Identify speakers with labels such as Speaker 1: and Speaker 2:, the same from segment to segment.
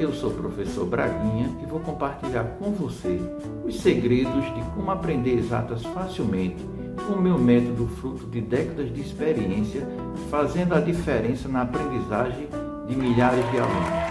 Speaker 1: Eu sou o professor Braguinha e vou compartilhar com você os segredos de como aprender exatas facilmente com o meu método fruto de décadas de experiência, fazendo a diferença na aprendizagem de milhares de alunos.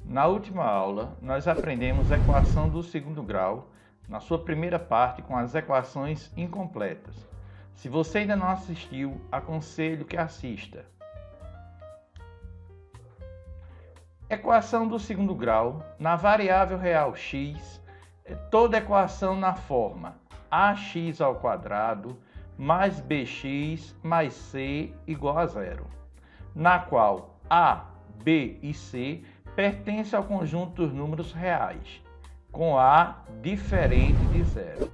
Speaker 1: Na última aula, nós aprendemos a equação do segundo grau, na sua primeira parte com as equações incompletas. Se você ainda não assistiu, aconselho que assista. Equação do segundo grau, na variável real x, é toda equação na forma ax² mais bx mais c igual a zero, na qual a, b e c pertence ao conjunto dos números reais, com A diferente de zero.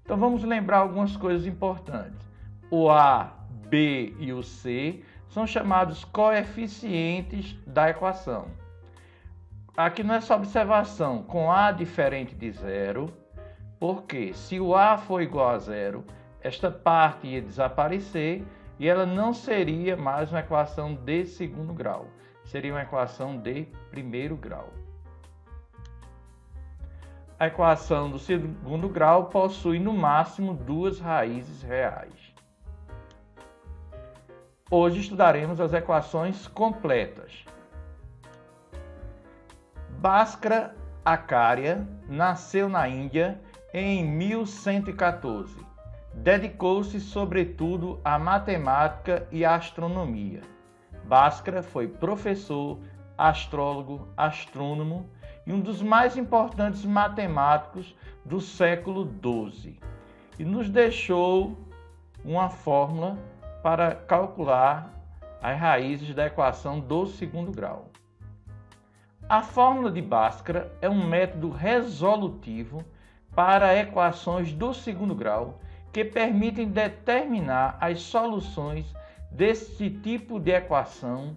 Speaker 1: Então vamos lembrar algumas coisas importantes. O A, B e o C são chamados coeficientes da equação. Aqui nessa observação, com A diferente de zero, porque se o A for igual a zero, esta parte ia desaparecer e ela não seria mais uma equação de segundo grau. Seria uma equação de primeiro grau. A equação do segundo grau possui no máximo duas raízes reais. Hoje estudaremos as equações completas. Bhaskara Acharya nasceu na Índia em 1114. Dedicou-se sobretudo à matemática e à astronomia. Bhaskara foi professor, astrólogo, astrônomo e um dos mais importantes matemáticos do século XII. E nos deixou uma fórmula para calcular as raízes da equação do segundo grau. A fórmula de Bhaskara é um método resolutivo para equações do segundo grau que permitem determinar as soluções desse tipo de equação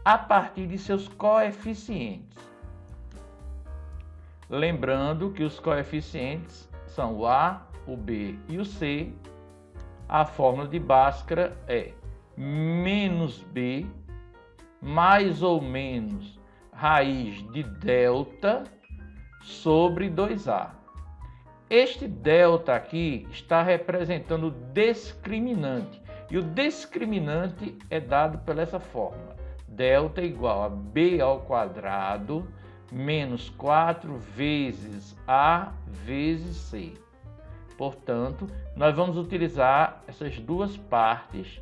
Speaker 1: a partir de seus coeficientes. Lembrando que os coeficientes são o A, o B e o C. A fórmula de Bhaskara é menos B mais ou menos raiz de delta sobre 2A. Este delta aqui está representando o discriminante. E o discriminante é dado pela essa fórmula. Delta igual a b² menos 4 vezes A vezes C. Portanto, nós vamos utilizar essas duas partes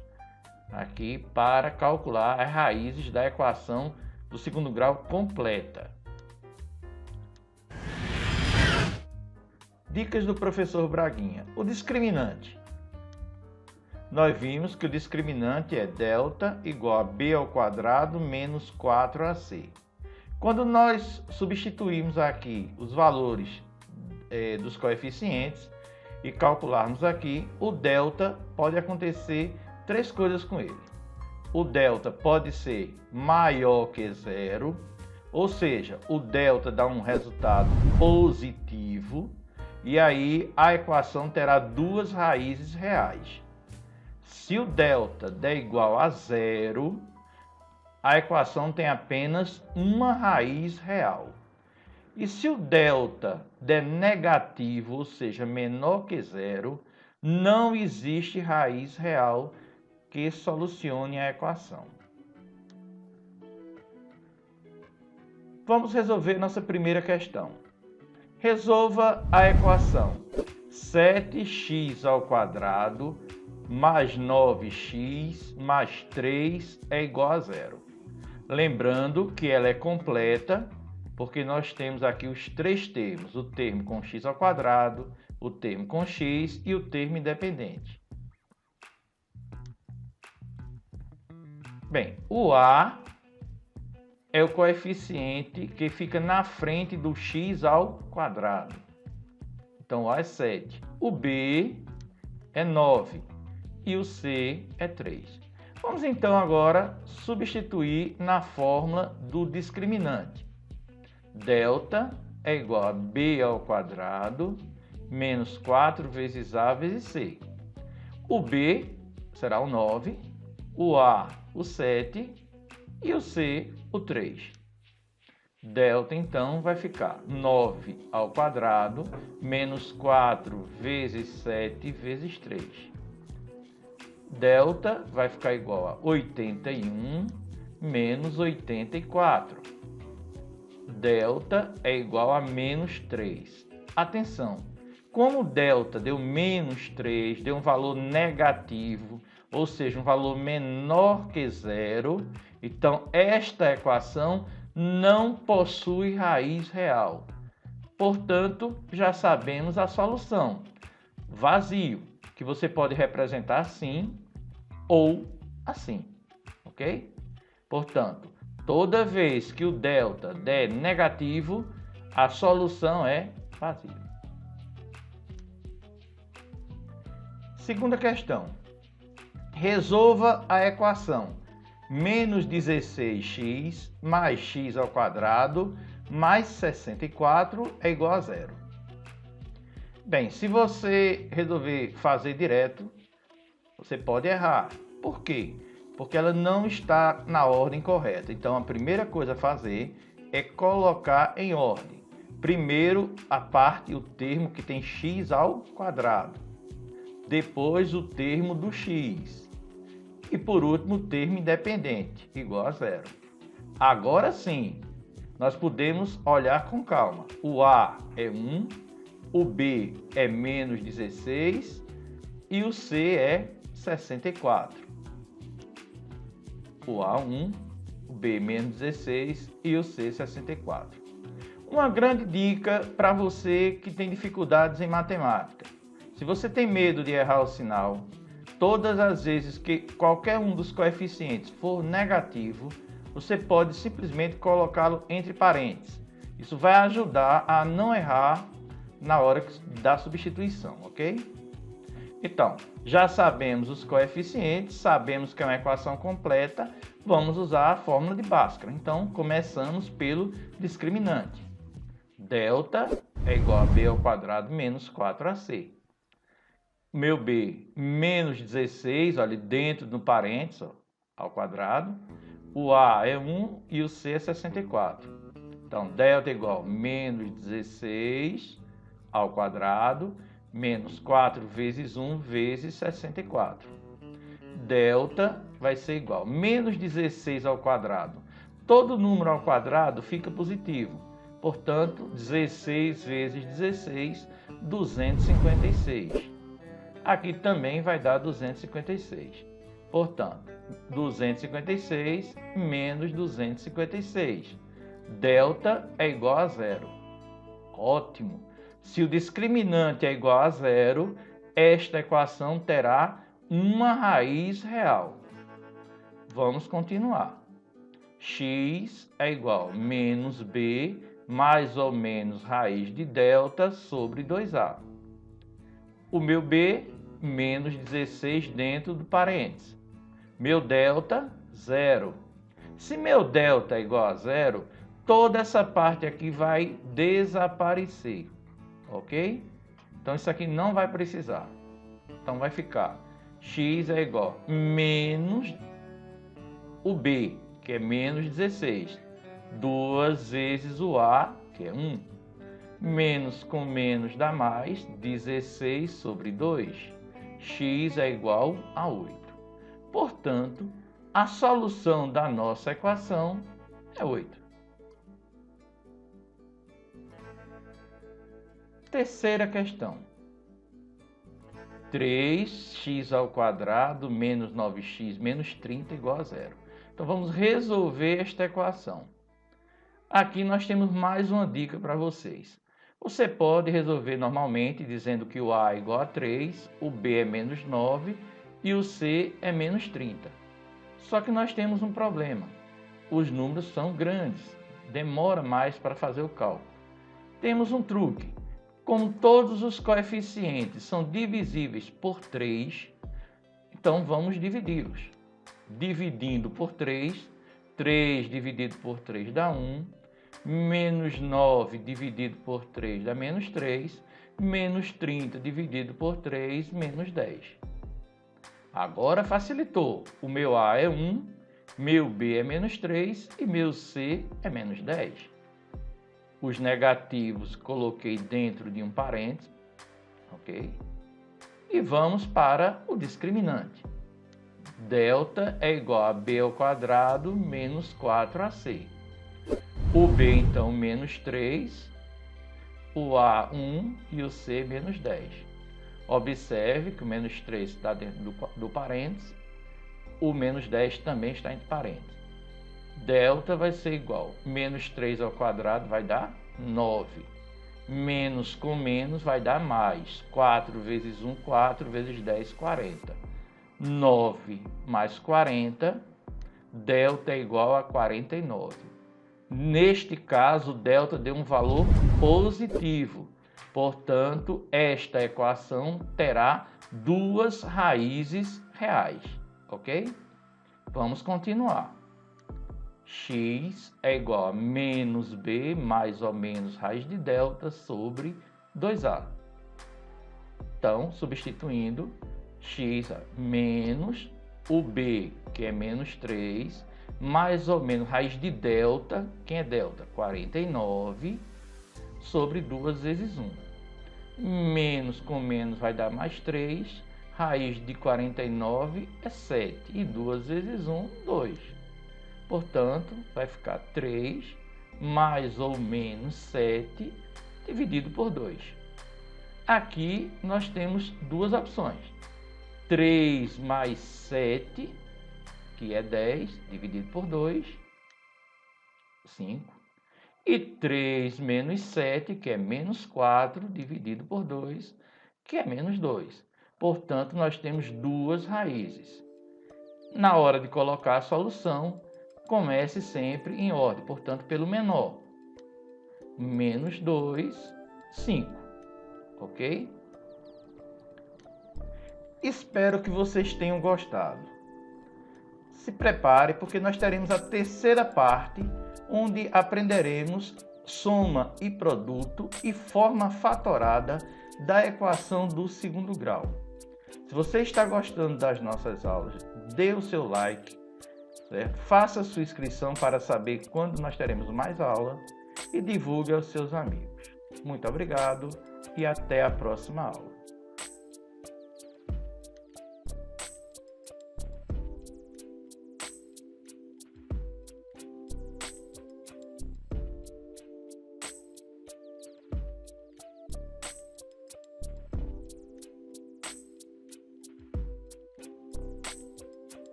Speaker 1: aqui para calcular as raízes da equação do segundo grau completa. Dicas do professor Braguinha. O discriminante. Nós vimos que o discriminante é delta igual a b² menos 4ac. Quando nós substituirmos aqui os valores dos coeficientes e calcularmos aqui, o delta pode acontecer três coisas com ele. O delta pode ser maior que zero, ou seja, o delta dá um resultado positivo e aí a equação terá duas raízes reais. Se o delta der igual a zero, a equação tem apenas uma raiz real. E se o delta der negativo, ou seja, menor que zero, não existe raiz real que solucione a equação. Vamos resolver nossa primeira questão. Resolva a equação 7x² mais 9x mais 3 é igual a zero. Lembrando que ela é completa, porque nós temos aqui os três termos, o termo com x², o termo com x e o termo independente. Bem, o A é o coeficiente que fica na frente do x². Então, o A é 7. O B é 9 e o C é 3. Vamos então agora substituir na fórmula do discriminante. Delta é igual a b ao quadrado menos 4 vezes a vezes c. O b será o 9, o a o 7 e o c o 3. Delta então vai ficar 9 ao quadrado menos 4 vezes 7 vezes 3. Delta vai ficar igual a 81 menos 84. Delta é igual a menos 3. Atenção, como delta deu menos 3, deu um valor negativo, ou seja, um valor menor que zero, então esta equação não possui raiz real. Portanto, já sabemos a solução. Vazio, que você pode representar assim ou assim, ok? Portanto, toda vez que o delta der negativo, a solução é vazio. Segunda questão. Resolva a equação menos 16x mais x ao quadrado mais 64 é igual a zero. Bem, se você resolver fazer direto, você pode errar. Por quê? Porque ela não está na ordem correta. Então, a primeira coisa a fazer é colocar em ordem. Primeiro, a parte, o termo que tem x ao quadrado. Depois, o termo do x. E, por último, o termo independente, igual a zero. Agora sim, nós podemos olhar com calma. O a é 1, o b é menos 16 e o c é 64. O a 1, o b menos 16 e o c 64. Uma grande dica para você que tem dificuldades em matemática. Se você tem medo de errar o sinal, todas as vezes que qualquer um dos coeficientes for negativo, você pode simplesmente colocá-lo entre parênteses. Isso vai ajudar a não errar na hora da substituição, ok? Então, já sabemos os coeficientes, sabemos que é uma equação completa, vamos usar a fórmula de Bhaskara. Então, começamos pelo discriminante. Delta é igual a b ao quadrado menos 4ac. Meu b, menos 16, olha, dentro do parênteses, ó, ao quadrado. O a é 1 e o c é 64. Então, delta é igual a menos 16 ao quadrado, menos 4 vezes 1 vezes 64. Delta vai ser igual a menos 16 ao quadrado. Todo número ao quadrado fica positivo. Portanto, 16 vezes 16, 256. Aqui também vai dar 256. Portanto, 256 menos 256. Delta é igual a zero. Ótimo! Se o discriminante é igual a zero, esta equação terá uma raiz real. Vamos continuar. X é igual a menos b mais ou menos raiz de delta sobre 2a. O meu b, menos 16 dentro do parênteses. Meu delta, zero. Se meu delta é igual a zero, toda essa parte aqui vai desaparecer, ok? Então, isso aqui não vai precisar. Então, vai ficar x é igual a menos o b, que é menos 16, 2 vezes o a, que é 1. Menos com menos dá mais, 16 sobre 2. X é igual a 8. Portanto, a solução da nossa equação é 8. Terceira questão. 3x ao quadrado menos 9x menos 30 igual a zero. Então, vamos resolver esta equação. Aqui nós temos mais uma dica para vocês. Você pode resolver normalmente dizendo que o a é igual a 3, o b é menos 9 e o c é menos 30. Só que nós temos um problema. Os números são grandes, demora mais para fazer o cálculo. Temos um truque. Como todos os coeficientes são divisíveis por 3, então vamos dividi-los. dividindo por 3. 3 dividido por 3 dá 1. Menos 9 dividido por 3 dá menos 3. Menos 30 dividido por 3, menos 10. Agora facilitou. O meu A é 1, meu B é menos 3 e meu C é menos 10. Os negativos coloquei dentro de um parênteses, ok? E vamos para o discriminante. Delta é igual a B ao quadrado menos 4AC. O B, então, menos 3, o A, 1 e o C, menos 10. Observe que o menos 3 está dentro do parênteses, o menos 10 também está entre parênteses. Delta vai ser igual, menos 3 ao quadrado vai dar 9. Menos com menos vai dar mais. 4 vezes 1, 4 vezes 10, 40. 9 mais 40, delta é igual a 49. Neste caso, delta deu um valor positivo. Portanto, esta equação terá duas raízes reais, ok? Vamos continuar. X é igual a menos b mais ou menos raiz de delta sobre 2a. Então, substituindo, x menos o b, que é menos 3, mais ou menos raiz de delta, quem é delta? 49, sobre 2 vezes 1. Menos com menos vai dar mais 3, raiz de 49 é 7, e 2 vezes 1, 2. Portanto, vai ficar 3 mais ou menos 7 dividido por 2. Aqui nós temos duas opções. 3 mais 7, que é 10, dividido por 2, 5. E 3 menos 7, que é menos 4, dividido por 2, que é menos 2. Portanto, nós temos duas raízes. Na hora de colocar a solução, comece sempre em ordem, portanto, pelo menor. Menos 2, 5. Ok? Espero que vocês tenham gostado. Se prepare, porque nós teremos a terceira parte, onde aprenderemos soma e produto e forma fatorada da equação do segundo grau. Se você está gostando das nossas aulas, dê o seu like, certo? Faça a sua inscrição para saber quando nós teremos mais aula e divulgue aos seus amigos. Muito obrigado e até a próxima aula.